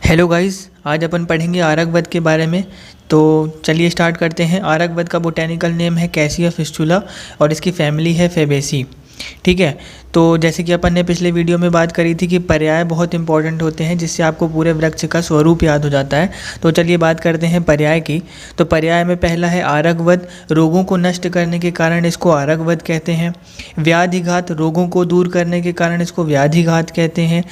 Hello guys, आज अपन पढ़ेंगे आरक वध के बारे में। तो चलिए स्टार्ट करते हैं। आरक वध का बोटेनिकल नेम है कैसिया फिस्टुला और इसकी फैमिली है फेबेसी। ठीक है, तो जैसे कि अपन ने पिछले वीडियो में बात करी थी कि पर्याय बहुत इंपॉर्टेंट होते हैं जिससे आपको पूरे वृक्ष का स्वरूप याद हो जाता है। तो चलिए बात करते हैं पर्याय की। तो पर्याय में पहला है आरक वध। रोगों को नष्ट करने के कारण इसको आरक वध कहते हैं। व्याधिघात, रोगों को दूर करने के कारण इसको व्याधिघात कहते हैं।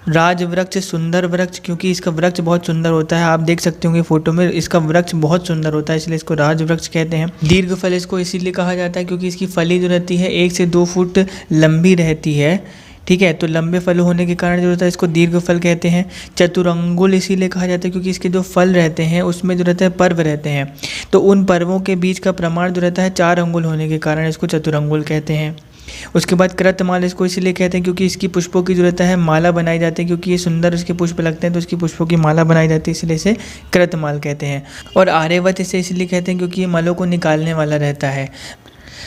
राज वृक्ष, सुंदर वृक्ष, क्योंकि इसका वृक्ष बहुत सुंदर होता है। आप देख सकते होंगे फोटो में, इसका वृक्ष बहुत सुंदर होता है, इसलिए इसको राज वृक्ष कहते हैं। दीर्घ फल इसको इसीलिए कहा जाता है क्योंकि इसकी फली जो रहती है 1 से 2 फुट लंबी रहती है। ठीक है, तो लंबे फल होने के कारण जो रहता है इसको दीर्घ फल कहते हैं। चतुरंगुल इसीलिए कहा जाता है क्योंकि इसके जो फल रहते हैं उसमें जो रहता है पर्व रहते हैं, तो उन पर्वों के बीच का प्रमाण जो रहता है 4 अंगुल होने के कारण इसको चतुरंगुल कहते हैं। उसके बाद कृतमाल इसको इसलिए कहते हैं क्योंकि इसकी पुष्पों की जरूरत है माला बनाई जाती है, क्योंकि ये सुंदर इसके पुष्प लगते हैं तो इसकी पुष्पों की माला बनाई जाती है, इसलिए इसे कृतमाल कहते हैं। और आर्यवत इसे इसलिए कहते हैं क्योंकि ये मलों को निकालने वाला रहता है।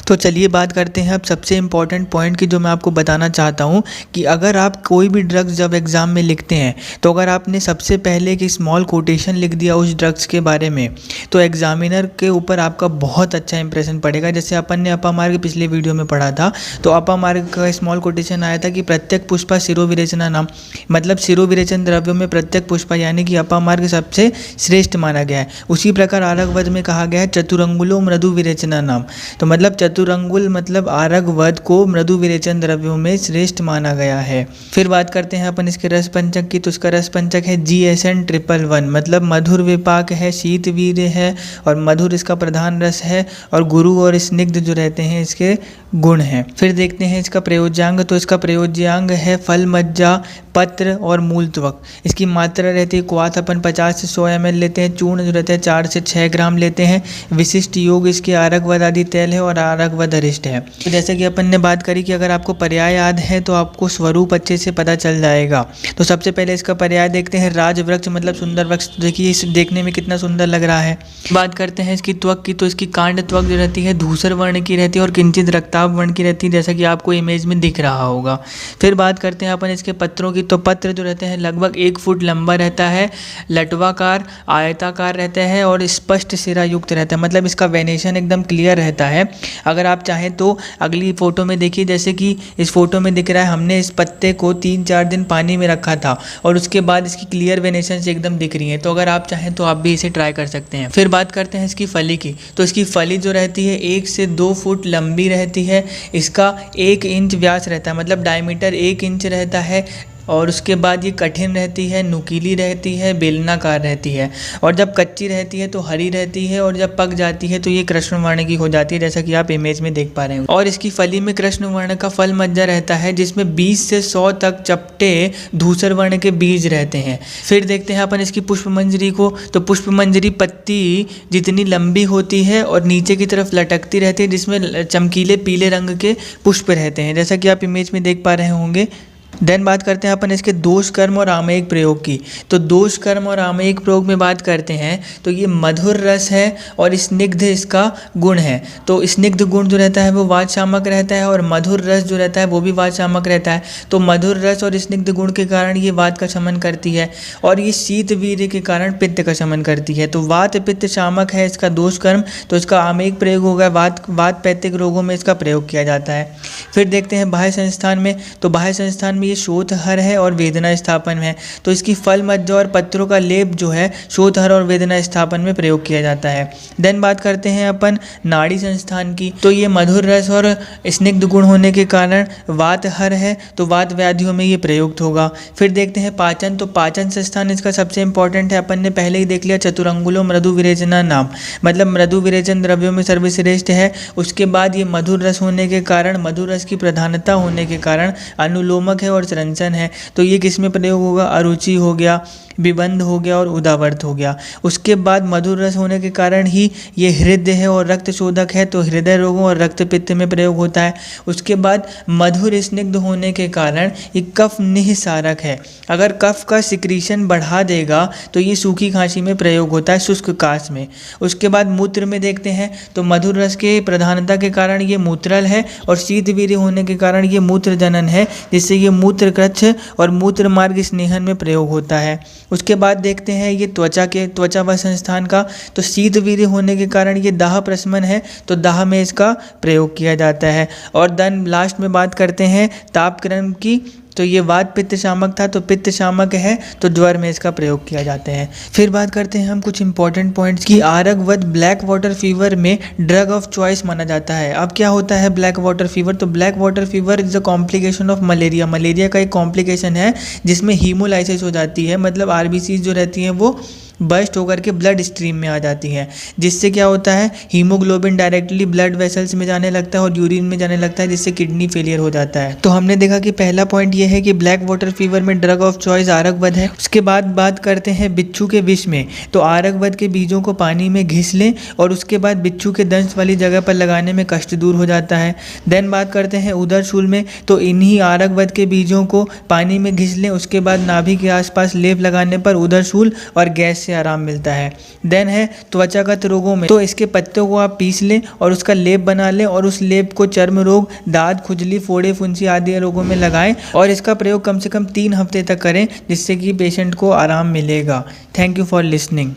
तो चलिए बात करते हैं अब सबसे इम्पॉर्टेंट पॉइंट की, जो मैं आपको बताना चाहता हूँ कि अगर आप कोई भी ड्रग्स जब एग्ज़ाम में लिखते हैं तो अगर आपने सबसे पहले एक स्मॉल कोटेशन लिख दिया उस ड्रग्स के बारे में तो एग्जामिनर के ऊपर आपका बहुत अच्छा इंप्रेशन पड़ेगा। जैसे अपन ने अपामार्ग पिछले वीडियो में पढ़ा था, तो अपामार्ग का स्मॉल कोटेशन आया था कि प्रत्येक पुष्पा शिरोविरेचना नाम, मतलब शिरोविरेचन द्रव्यों में प्रत्येक पुष्पा यानी कि अपामार्ग सबसे श्रेष्ठ माना गया है। उसी प्रकार आरक वध में कहा गया है चतुरंगुलो मृदु विरेचना नाम, तो मतलब चतुरंगुल मतलब आरक वध को मृदु विरेचन द्रव्यों में श्रेष्ठ माना गया है। फिर बात करते हैं अपन इसके रस पंचक की, तो इसका रस पंचक है GSN 111, मतलब मधुर विपाक है, शीत वीर्य है और मधुर इसका प्रधान रस है और गुरु और स्निग्ध जो रहते हैं इसके गुण हैं। फिर देखते हैं इसका प्रयोज्यांग, तो इसका प्रयोज्यांग है फल, मज्जा, पत्र और मूल त्वक। इसकी मात्रा रहती है क्वाथ अपन 50 से 100 ml लेते हैं। चूर्ण जो रहते हैं 4 से 6 ग्राम लेते हैं। विशिष्ट योग इसके आरक वध आदि तैल है और आरक वध अरिष्ट है। तो जैसे कि अपन ने बात करी कि अगर आपको पर्याय याद है तो आपको स्वरूप अच्छे से पता चल जाएगा। तो सबसे पहले इसका पर्याय देखते हैं, राज वृक्ष मतलब सुंदर वृक्ष। देखिए इस देखने में कितना सुंदर लग रहा है। बात करते हैं इसकी त्वक की, तो इसकी कांड त्वक जो रहती है धूसर वर्ण की रहती है और किंचित रक्ताभ वर्ण की रहती है, जैसा कि आपको इमेज में दिख रहा होगा। फिर बात करते हैं अपन इसके पत्रों की, तो पत्र जो रहते हैं लगभग 1 फुट लंबा रहता है, लटवाकार आयताकार रहता है और स्पष्ट सिरा युक्त रहता है, मतलब इसका वेनेशन एकदम क्लियर रहता है। अगर आप चाहें तो अगली फोटो में देखिए, जैसे कि इस फोटो में दिख रहा है, हमने इस पत्ते को 3-4 दिन पानी में रखा था और उसके बाद इसकी क्लियर वेनेशन से एकदम दिख रही है। तो अगर आप चाहें तो आप भी इसे ट्राई कर सकते हैं। फिर बात करते हैं इसकी फली की, तो इसकी फली जो रहती है 1 से 2 फुट लंबी रहती है। इसका 1 इंच व्यास रहता है, मतलब डायमीटर 1 इंच रहता है और उसके बाद ये कठिन रहती है, नुकीली रहती है, बेलनाकार रहती है और जब कच्ची रहती है तो हरी रहती है और जब पक जाती है तो ये कृष्ण वर्ण की हो जाती है, जैसा कि आप इमेज में देख पा रहे हैं। और इसकी फली में कृष्ण वर्ण का फल मज्जा रहता है जिसमें 20 से 100 तक चपटे धूसर वर्ण के बीज रहते हैं। फिर देखते हैं अपन इसकी पुष्पमंजरी को, तो पुष्पमंजरी पत्ती जितनी लंबी होती है और नीचे की तरफ लटकती रहती है, जिसमें चमकीले पीले रंग के पुष्प रहते हैं, जैसा कि आप इमेज में देख पा रहे होंगे। देन बात करते हैं अपन इसके दोष कर्म और आमयिक प्रयोग की, तो दोष कर्म और आमयिक प्रयोग में बात करते हैं तो ये मधुर रस है और स्निग्ध इसका गुण है। तो स्निग्ध गुण जो रहता है वो वात शामक रहता है और मधुर रस जो रहता है वो भी वात शामक रहता है। तो मधुर रस और स्निग्ध गुण के कारण ये वात का शमन करती है और ये शीत वीर्य के कारण पित्त का शमन करती है। तो वात पित्त शामक है इसका दोष कर्म, तो इसका आमयिक प्रयोग होगा वात पैतिक रोगों में इसका प्रयोग किया जाता है। फिर देखते हैं बाह्य संस्थान में, तो बाह्य संस्थान ये शोथहर है और वेदना स्थापन है, तो इसकी फल, मज्जा और पत्रों का लेप जो है शोथहर और वेदना स्थापन में प्रयोग किया जाता है। देन बात करते हैं अपन नाड़ी संस्थान की, तो ये मधुर रस और स्निग्ध गुण होने के कारण वातहर है, तो वात व्याधियों में ये प्रयुक्त होगा। फिर देखते हैं पाचन, तो पाचन संस्थान इसका सबसे इंपॉर्टेंट है, अपन ने पहले ही देख लिया चतुरंगुलो मृदु विरेचना नाम, मतलब मृदु विरेचन द्रव्यों में सर्वश्रेष्ठ है। उसके बाद ये मधुर रस होने के कारण, मधुर रस की प्रधानता होने के कारण अनुलोमक है और रंजन है, तो ये किस में प्रयोग होगा, अरुचि हो गया, विबंध हो गया और उदावर्त हो गया। उसके बाद मधुर रस होने के कारण ही ये हृदय है और रक्त शोधक है, तो हृदय रोगों और रक्त पित्त में प्रयोग होता है। उसके बाद मधुर स्निग्ध होने के कारण ये कफ निःसारक है, अगर कफ का सिक्रीशन बढ़ा देगा तो ये सूखी खांसी में प्रयोग होता है, शुष्क काश में। उसके बाद मूत्र में देखते हैं तो मधुर रस के प्रधानता के कारण ये मूत्रल है और शीत वीर्य होने के कारण ये मूत्र जनन है, जिससे ये मूत्र कृच्छ और मूत्र मार्ग स्नेहन में प्रयोग होता है। उसके बाद देखते हैं ये त्वचा व संस्थान का। तो शीतवीर्य होने के कारण ये दाह प्रशमन है, तो दाह में इसका प्रयोग किया जाता है। और देन लास्ट में बात करते हैं तापक्रम की। तो ये वात पित्त शामक था, तो पित्त शामक है, तो ज्वर में इसका प्रयोग किया जाता है। फिर बात करते हैं हम कुछ इंपॉर्टेंट पॉइंट्स की। आरगवद ब्लैक वाटर फीवर में ड्रग ऑफ चॉइस माना जाता है। अब क्या होता है ब्लैक वाटर फीवर? तो black water fever is a complication of malaria. Malaria का एक कॉम्प्लिकेशन है जिसमें हीमोलाइसिस हो जाती है, मतलब आरबीसी जो रहती हैं वो बस्ट होकर के ब्लड स्ट्रीम में आ जाती हैं, जिससे क्या होता है हीमोग्लोबिन डायरेक्टली ब्लड वेसल्स में जाने लगता है और यूरिन में जाने लगता है, जिससे किडनी फेलियर हो जाता है। तो हमने देखा कि पहला पॉइंट ये है कि ब्लैक वाटर फीवर में ड्रग ऑफ चॉइस आरगवद है। उसके बाद बात करते हैं बिच्छू के विष में। तो आरगवद के बीजों को पानी में घिस लें और उसके बाद बिच्छू के दंश वाली जगह पर लगाने में कष्ट दूर हो जाता है। देन बात करते हैं उदरशूल में। तो इन्हीं आरगवद के बीजों को पानी में घिस लें, उसके बाद नाभि के आसपास लेप लगाने पर उदरशूल और गैस से आराम मिलता है। देन है त्वचागत रोगों में। तो इसके पत्तों को आप पीस लें और उसका लेप बना लें और उस लेप को चर्म रोग, दाद, खुजली, फोड़े, फुंसी आदि रोगों में लगाएं और इसका प्रयोग कम से कम 3 हफ्ते तक करें, जिससे कि पेशेंट को आराम मिलेगा। Thank you for listening.